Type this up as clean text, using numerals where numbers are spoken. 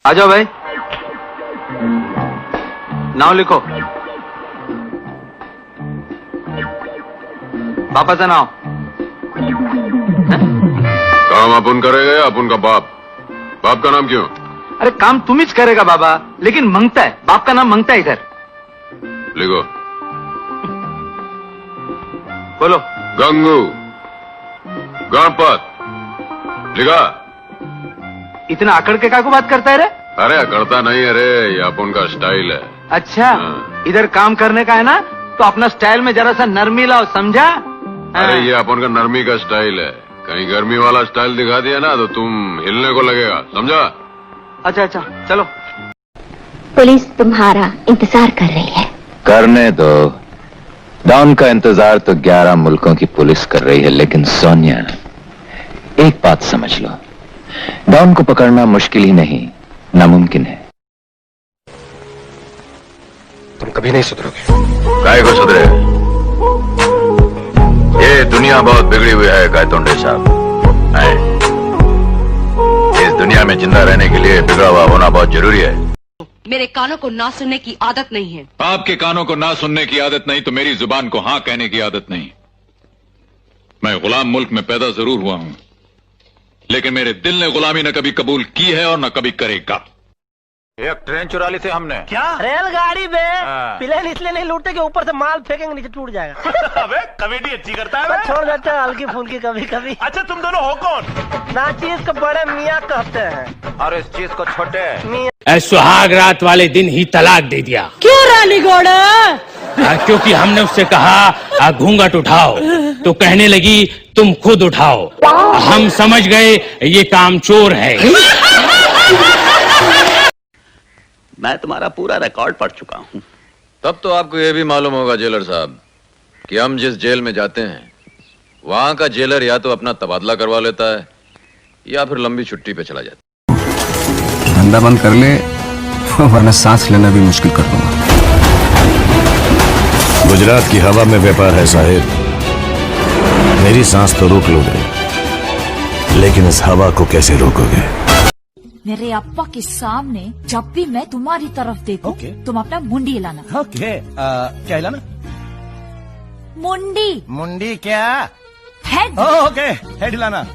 आ जाओ भाई, नाम लिखो। बापाचं नाव। काम अपन करेगा या अपन का बाप? बाप का नाम क्यों? अरे काम तुम्हीच करेगा बाबा, लेकिन मंगता है, बाप का नाम मंगता है इधर। लिखो। बोलो। गंगू गणपत। लिखा। इतना अकड़ के काको बात करता है रे? अरे करता नहीं, अरे ये अपन का स्टाइल है। अच्छा, हाँ। इधर काम करने का है ना, तो अपना स्टाइल में जरा सा नरमी लाओ, समझा? अरे ये अपन का नरमी का स्टाइल है, कहीं गर्मी वाला स्टाइल दिखा दिया ना तो तुम हिलने को लगेगा, समझा? अच्छा अच्छा, चलो। पुलिस तुम्हारा इंतजार कर रही है। करने दो। डॉन का इंतजार तो 11 मुल्कों की पुलिस कर रही है, लेकिन सोनिया, एक बात समझ लो, डॉन को पकड़ना मुश्किल ही नहीं, नामुमकिन है। तुम कभी नहीं सुधरोगे। काय को सुधरे? ये दुनिया बहुत बिगड़ी हुई है गायतोंडे साहब। इस दुनिया में जिंदा रहने के लिए बिगड़ा हुआ होना बहुत जरूरी है। मेरे कानों को ना सुनने की आदत नहीं है। आपके कानों को ना सुनने की आदत नहीं तो मेरी जुबान को हाँ कहने की आदत नहीं। मैं गुलाम मुल्क में पैदा जरूर हुआ हूं, लेकिन मेरे दिल ने गुलामी न कभी कबूल की है और न कभी करेगा। एक ट्रेन चुरा ली थी हमने। क्या? रेलगाड़ी में प्लेन इसलिए नहीं लूटते कि ऊपर से माल फेंकेंगे नीचे टूट जाएगा। अबे कॉमेडी अच्छी करता है। छोड़ देते हैं हल्की फुल्की कभी कभी। अच्छा तुम दोनों हो कौन? नाचीज को बड़े मियाँ कहते हैं और इस चीज को छोटे मियाँ। सुहाग रात वाले दिन ही तलाक दे दिया। क्यों रानी घोड़ा? क्योंकि हमने उससे कहा घूंघट उठाओ, तो कहने लगी तुम खुद उठाओ। हम समझ गए ये काम चोर है। मैं तुम्हारा पूरा रिकॉर्ड पढ़ चुका हूं। तब तो आपको ये भी मालूम होगा जेलर साहब कि हम जिस जेल में जाते हैं वहां का जेलर या तो अपना तबादला करवा लेता है या फिर लंबी छुट्टी पे चला जाता है। धंधा बंद कर ले वरना सांस लेना भी मुश्किल कर दूंगा। गुजरात की हवा में व्यापार है साहिब। मेरी सांस तो रोक लोगे, लेकिन इस हवा को कैसे रोकोगे? मेरे अप्पा के सामने जब भी मैं तुम्हारी तरफ देखूं, तुम अपना मुंडी हिलाना। ओके, क्या हिलाना? मुंडी। मुंडी क्या? हेड। ओके, हेड हिलाना।